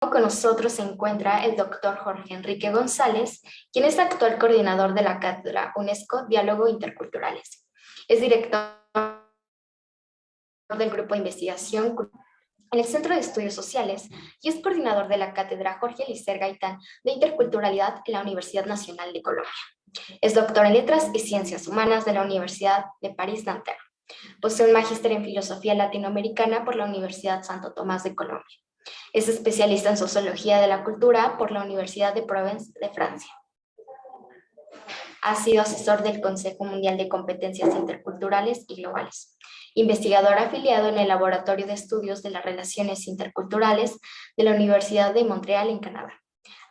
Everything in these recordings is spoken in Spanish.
Con nosotros se encuentra el doctor Jorge Enrique González, quien es actual coordinador de la Cátedra UNESCO Diálogo Interculturales. Es director del Grupo de Investigación en el Centro de Estudios Sociales y es coordinador de la Cátedra Jorge Eliezer Gaitán de Interculturalidad en la Universidad Nacional de Colombia. Es doctor en Letras y Ciencias Humanas de la Universidad de París-Nanterre. Posee un magíster en Filosofía Latinoamericana por la Universidad Santo Tomás de Colombia. Es especialista en Sociología de la Cultura por la Universidad de Provence de Francia. Ha sido asesor del Consejo Mundial de Competencias Interculturales y Globales, investigador afiliado en el Laboratorio de Estudios de las Relaciones Interculturales de la Universidad de Montreal en Canadá.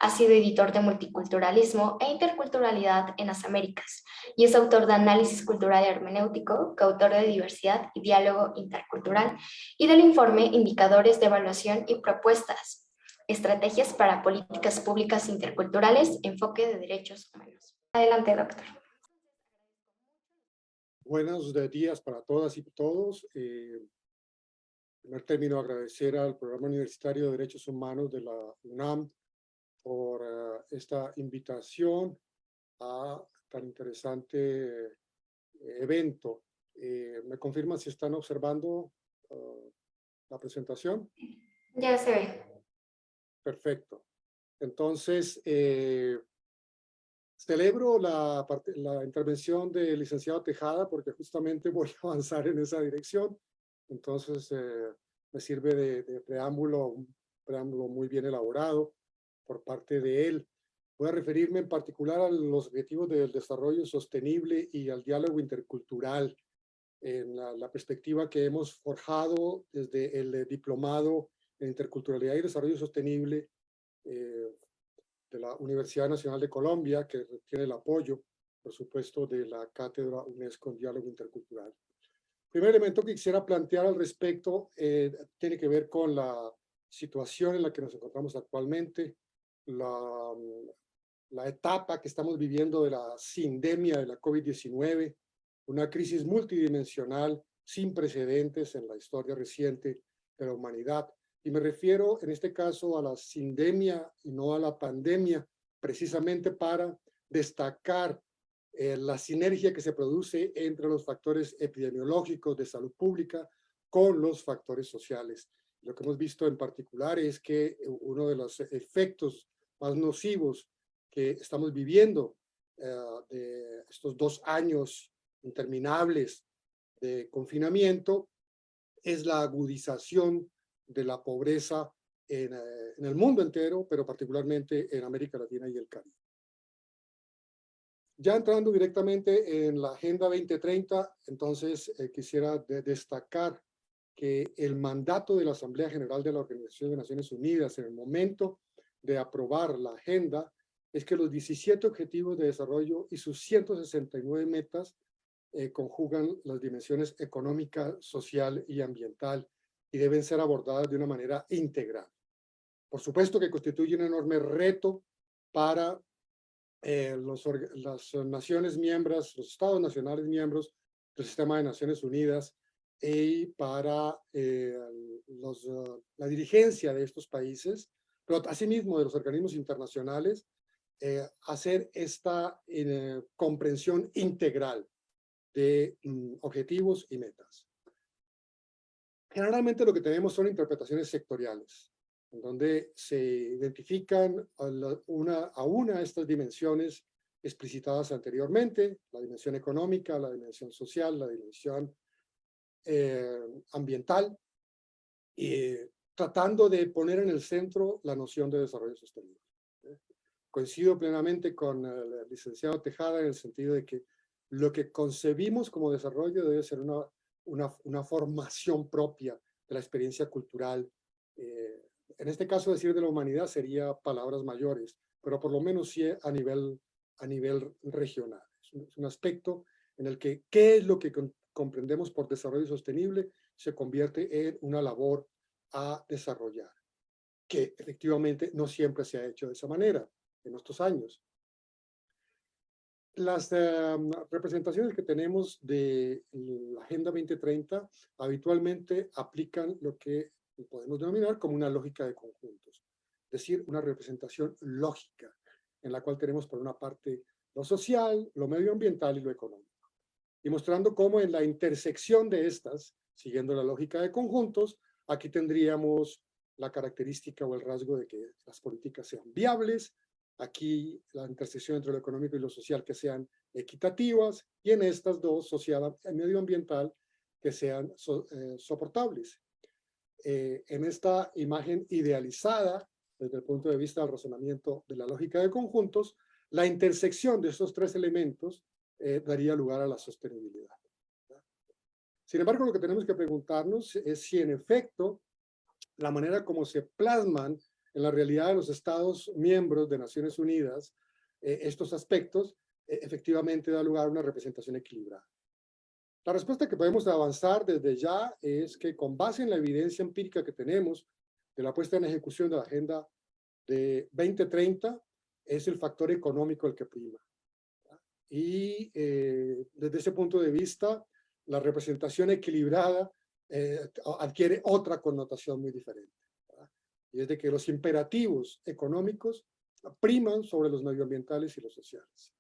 Ha sido editor de Multiculturalismo e Interculturalidad en las Américas y es autor de Análisis Cultural y Hermenéutico, coautor de Diversidad y Diálogo Intercultural y del informe Indicadores de Evaluación y Propuestas, Estrategias para Políticas Públicas Interculturales, Enfoque de Derechos Humanos. Adelante, doctor. Buenos días para todas y todos. En primer término, agradecer al Programa Universitario de Derechos Humanos de la UNAM por esta invitación a tan interesante evento. ¿Me confirman si están observando la presentación? Ya se ve. Perfecto. Entonces, celebro la intervención del licenciado Tejada porque justamente voy a avanzar en esa dirección. Entonces, me sirve de preámbulo, un preámbulo muy bien elaborado por parte de él. Voy a referirme en particular a los objetivos del desarrollo sostenible y al diálogo intercultural en la perspectiva que hemos forjado desde el diplomado en Interculturalidad y Desarrollo Sostenible de la Universidad Nacional de Colombia, que tiene el apoyo, por supuesto, de la Cátedra UNESCO en Diálogo Intercultural. El primer elemento que quisiera plantear al respecto tiene que ver con la situación en la que nos encontramos actualmente, la etapa que estamos viviendo de la sindemia de la COVID-19, una crisis multidimensional sin precedentes en la historia reciente de la humanidad. Y me refiero en este caso a la sindemia y no a la pandemia, precisamente para destacar la sinergia que se produce entre los factores epidemiológicos de salud pública con los factores sociales. Lo que hemos visto en particular es que uno de los efectos más nocivos que estamos viviendo de estos 2 años interminables de confinamiento es la agudización de la pobreza en el mundo entero, pero particularmente en América Latina y el Caribe. Ya entrando directamente en la Agenda 2030, entonces quisiera destacar que el mandato de la Asamblea General de la Organización de Naciones Unidas en el momento de aprobar la agenda es que los 17 Objetivos de Desarrollo y sus 169 metas conjugan las dimensiones económica, social y ambiental y deben ser abordadas de una manera integral. Por supuesto que constituye un enorme reto para las naciones miembros, los estados nacionales miembros del sistema de Naciones Unidas y para la dirigencia de estos países, pero asimismo de los organismos internacionales, hacer esta comprensión integral de objetivos y metas. Generalmente lo que tenemos son interpretaciones sectoriales, en donde se identifican a una de estas dimensiones explicitadas anteriormente, la dimensión económica, la dimensión social, la dimensión ambiental, tratando de poner en el centro la noción de desarrollo sostenible. Coincido plenamente con el licenciado Tejada en el sentido de que lo que concebimos como desarrollo debe ser una formación propia de la experiencia cultural. En este caso, decir de la humanidad sería palabras mayores, pero por lo menos sí a nivel regional. Es un aspecto en el que qué es lo que comprendemos por desarrollo sostenible se convierte en una labor a desarrollar, que efectivamente no siempre se ha hecho de esa manera en estos años. Las representaciones que tenemos de la Agenda 2030 habitualmente aplican lo que podemos denominar como una lógica de conjuntos. es decir, una representación lógica, en la cual tenemos por una parte lo social, lo medioambiental y lo económico, y mostrando cómo en la intersección de estas, siguiendo la lógica de conjuntos, aquí tendríamos la característica o el rasgo de que las políticas sean viables, aquí la intersección entre lo económico y lo social que sean equitativas, y en estas dos, social y medioambiental, que sean soportables. En esta imagen idealizada, desde el punto de vista del razonamiento de la lógica de conjuntos, la intersección de estos tres elementos daría lugar a la sostenibilidad. Sin embargo, lo que tenemos que preguntarnos es si en efecto la manera como se plasman en la realidad de los Estados miembros de Naciones Unidas estos aspectos efectivamente da lugar a una representación equilibrada. La respuesta que podemos avanzar desde ya es que con base en la evidencia empírica que tenemos de la puesta en ejecución de la Agenda de 2030, es el factor económico el que prima. Y desde ese punto de vista, la representación equilibrada adquiere otra connotación muy diferente, ¿verdad? Y es de que los imperativos económicos priman sobre los medioambientales y los sociales.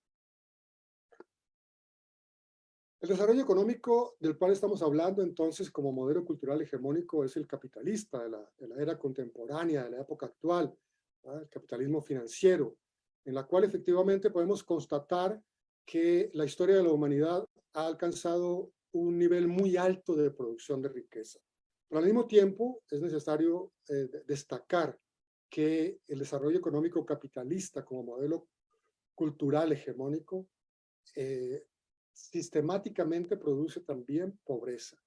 El desarrollo económico del cual estamos hablando entonces como modelo cultural hegemónico es el capitalista de la era contemporánea, de la época actual, ¿verdad? El capitalismo financiero, en la cual efectivamente podemos constatar que la historia de la humanidad ha alcanzado un nivel muy alto de producción de riqueza. Pero al mismo tiempo es necesario destacar que el desarrollo económico capitalista como modelo cultural hegemónico sistemáticamente produce también pobreza.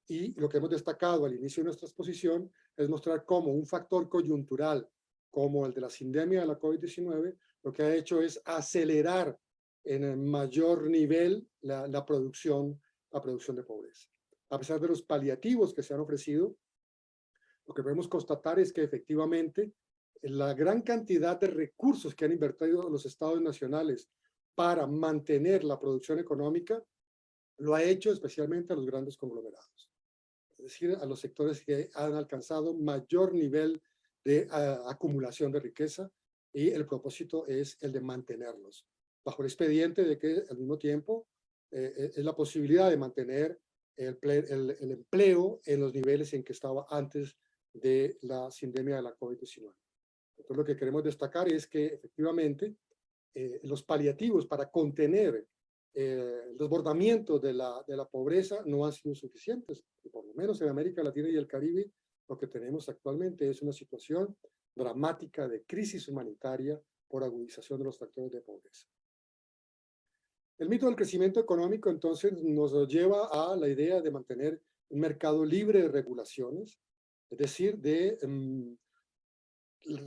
Y lo que hemos destacado al inicio de nuestra exposición es mostrar cómo un factor coyuntural como el de la sindemia de la COVID-19 lo que ha hecho es acelerar en el mayor nivel la producción de pobreza. A pesar de los paliativos que se han ofrecido, lo que podemos constatar es que efectivamente la gran cantidad de recursos que han invertido los estados nacionales para mantener la producción económica lo ha hecho especialmente a los grandes conglomerados, es decir, a los sectores que han alcanzado mayor nivel de acumulación de riqueza, y el propósito es el de mantenerlos, bajo el expediente de que al mismo tiempo es la posibilidad de mantener el empleo en los niveles en que estaba antes de la sindemia de la COVID-19. Entonces lo que queremos destacar es que efectivamente los paliativos para contener el desbordamiento de la pobreza no han sido suficientes. Y por lo menos en América Latina y el Caribe, lo que tenemos actualmente es una situación dramática de crisis humanitaria por agudización de los factores de pobreza. El mito del crecimiento económico entonces nos lleva a la idea de mantener un mercado libre de regulaciones, es decir, de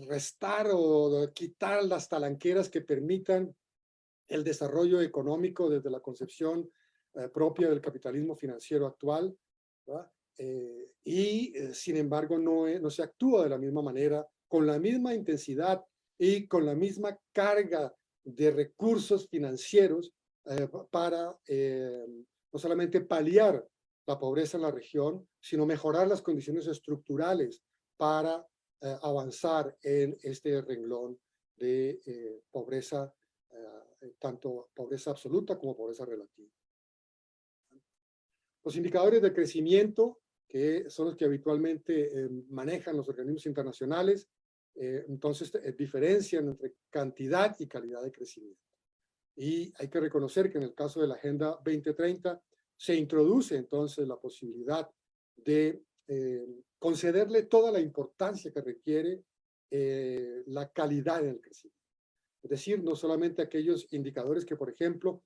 restar o quitar las talanqueras que permitan el desarrollo económico desde la concepción propia del capitalismo financiero actual, ¿verdad? Sin embargo no se actúa de la misma manera, con la misma intensidad y con la misma carga de recursos financieros para no solamente paliar la pobreza en la región, sino mejorar las condiciones estructurales para avanzar en este renglón de pobreza, tanto pobreza absoluta como pobreza relativa. Los indicadores de crecimiento, que son los que habitualmente manejan los organismos internacionales, entonces diferencian entre cantidad y calidad de crecimiento. Y hay que reconocer que en el caso de la Agenda 2030 se introduce entonces la posibilidad de concederle toda la importancia que requiere la calidad en el crecimiento. Es decir, no solamente aquellos indicadores que, por ejemplo,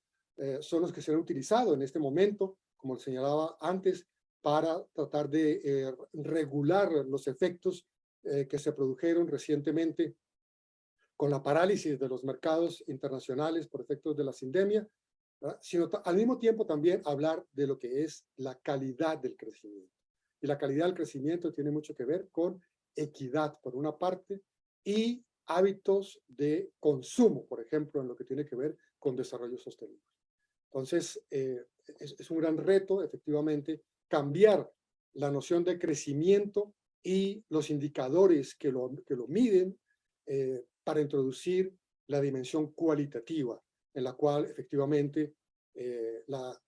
son los que se han utilizado en este momento, como señalaba antes, para tratar de regular los efectos que se produjeron recientemente con la parálisis de los mercados internacionales por efectos de la sindemia, ¿verdad? Sino al mismo tiempo también hablar de lo que es la calidad del crecimiento. Y la calidad del crecimiento tiene mucho que ver con equidad, por una parte, y hábitos de consumo, por ejemplo, en lo que tiene que ver con desarrollo sostenible. Entonces, es un gran reto, efectivamente, cambiar la noción de crecimiento y los indicadores que lo miden para introducir la dimensión cualitativa, en la cual efectivamente la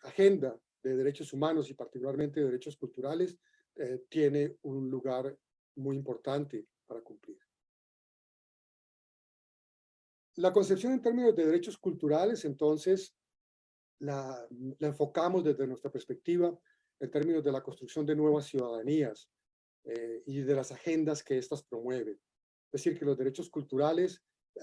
agenda de derechos humanos y particularmente de derechos culturales tiene un lugar muy importante para cumplir. La concepción en términos de derechos culturales, entonces, la enfocamos desde nuestra perspectiva en términos de la construcción de nuevas ciudadanías y de las agendas que éstas promueven. Es decir, que los derechos culturales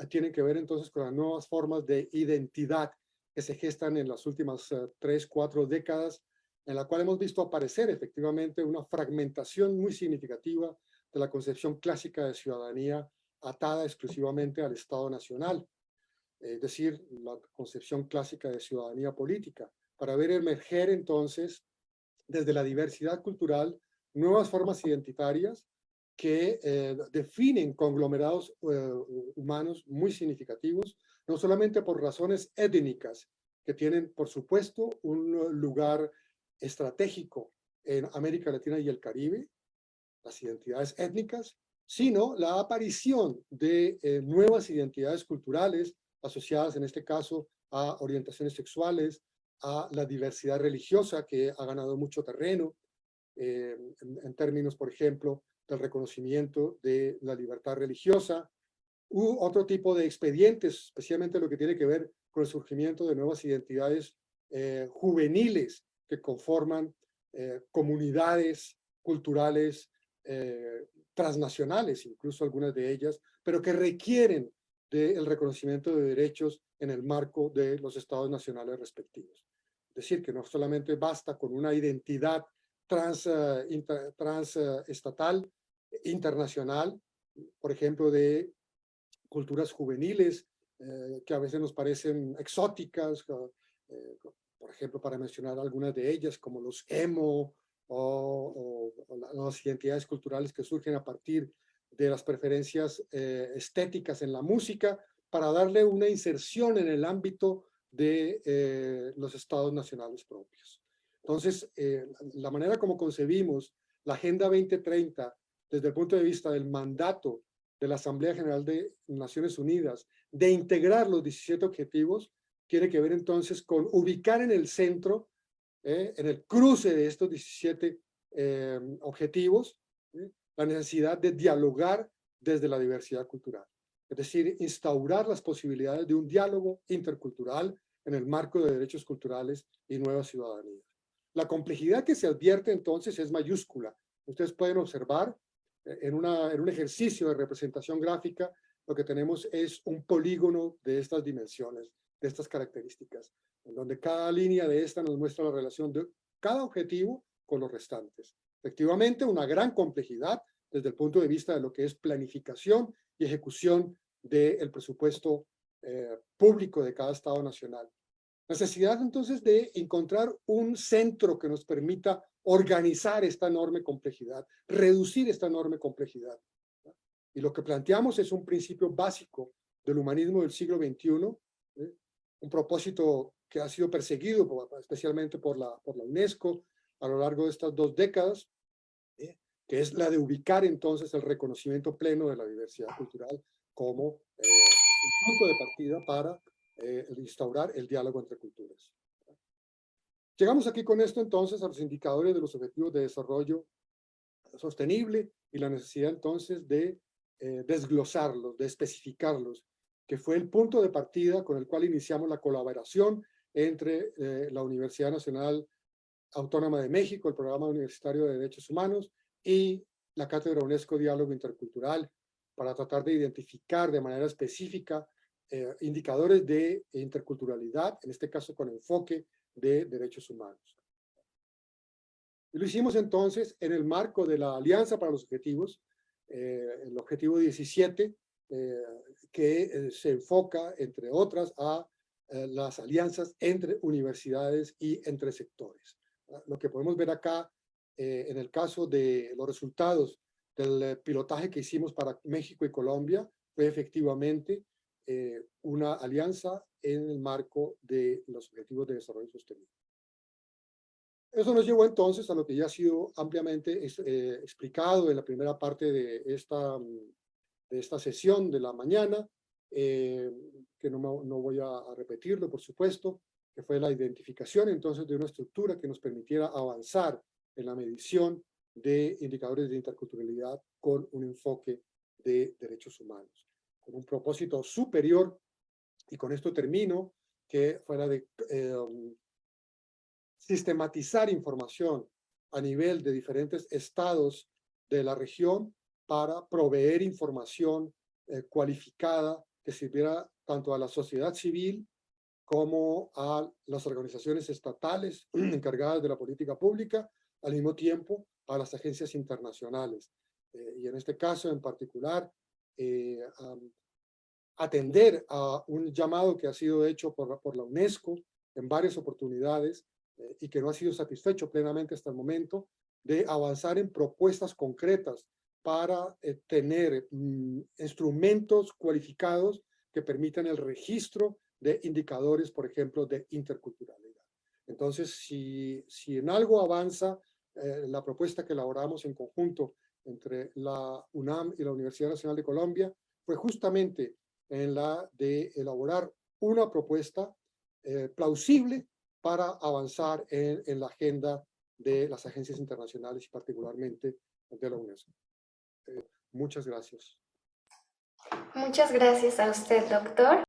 tienen que ver entonces con las nuevas formas de identidad que se gestan en las últimas 3, 4 décadas, en la cual hemos visto aparecer efectivamente una fragmentación muy significativa de la concepción clásica de ciudadanía atada exclusivamente al Estado Nacional, es decir, la concepción clásica de ciudadanía política, para ver emerger entonces desde la diversidad cultural nuevas formas identitarias que definen conglomerados humanos muy significativos, no solamente por razones étnicas, que tienen, por supuesto, un lugar estratégico en América Latina y el Caribe, las identidades étnicas, sino la aparición de nuevas identidades culturales asociadas en este caso a orientaciones sexuales, a la diversidad religiosa que ha ganado mucho terreno en términos, por ejemplo, del reconocimiento de la libertad religiosa, u otro tipo de expedientes, especialmente lo que tiene que ver con el surgimiento de nuevas identidades juveniles que conforman comunidades culturales transnacionales, incluso algunas de ellas, pero que requieren del reconocimiento de derechos en el marco de los estados nacionales respectivos. Es decir, que no solamente basta con una identidad transestatal, internacional, por ejemplo, de culturas juveniles que a veces nos parecen exóticas, por ejemplo, para mencionar algunas de ellas, como los emo o las identidades culturales que surgen a partir de las preferencias estéticas en la música, para darle una inserción en el ámbito de los estados nacionales propios. Entonces, la manera como concebimos la Agenda 2030 desde el punto de vista del mandato de la Asamblea General de Naciones Unidas de integrar los 17 objetivos tiene que ver entonces con ubicar en el centro, en el cruce de estos 17 objetivos, la necesidad de dialogar desde la diversidad cultural. Es decir, instaurar las posibilidades de un diálogo intercultural en el marco de derechos culturales y nuevas ciudadanías. La complejidad que se advierte entonces es mayúscula. Ustedes pueden observar en un ejercicio de representación gráfica, lo que tenemos es un polígono de estas dimensiones, de estas características, en donde cada línea de esta nos muestra la relación de cada objetivo con los restantes. Efectivamente, una gran complejidad desde el punto de vista de lo que es planificación y ejecución del presupuesto público de cada Estado nacional. Necesidad entonces de encontrar un centro que nos permita organizar esta enorme complejidad, reducir esta enorme complejidad. Y lo que planteamos es un principio básico del humanismo del siglo XXI, un propósito que ha sido perseguido especialmente por la UNESCO a lo largo de estas 2 décadas, que es la de ubicar entonces el reconocimiento pleno de la diversidad cultural como un punto de partida para instaurar el diálogo entre culturas. Llegamos aquí con esto entonces a los indicadores de los objetivos de desarrollo sostenible y la necesidad entonces de desglosarlos, de especificarlos, que fue el punto de partida con el cual iniciamos la colaboración entre la Universidad Nacional Autónoma de México, el Programa Universitario de Derechos Humanos y la Cátedra UNESCO Diálogo Intercultural, para tratar de identificar de manera específica indicadores de interculturalidad, en este caso con enfoque de derechos humanos. Y lo hicimos entonces en el marco de la Alianza para los Objetivos, el objetivo 17, que se enfoca, entre otras, a las alianzas entre universidades y entre sectores. Lo que podemos ver acá, en el caso de los resultados del pilotaje que hicimos para México y Colombia, fue efectivamente una alianza en el marco de los Objetivos de Desarrollo Sostenible. Eso nos llevó entonces a lo que ya ha sido ampliamente explicado en la primera parte de esta sesión de la mañana, que no voy a repetirlo, por supuesto, que fue la identificación entonces de una estructura que nos permitiera avanzar en la medición de indicadores de interculturalidad con un enfoque de derechos humanos, con un propósito superior, y con esto termino, que fuera de sistematizar información a nivel de diferentes estados de la región para proveer información cualificada que sirviera tanto a la sociedad civil como a las organizaciones estatales encargadas de la política pública, al mismo tiempo a las agencias internacionales. Y en este caso en particular, atender a un llamado que ha sido hecho por la UNESCO en varias oportunidades y que no ha sido satisfecho plenamente hasta el momento, de avanzar en propuestas concretas para tener instrumentos cualificados que permitan el registro de indicadores, por ejemplo, de interculturalidad. Entonces, si en algo avanza la propuesta que elaboramos en conjunto entre la UNAM y la Universidad Nacional de Colombia, fue justamente en la de elaborar una propuesta plausible para avanzar en la agenda de las agencias internacionales y particularmente de la UNESCO. Muchas gracias. Muchas gracias a usted, doctor.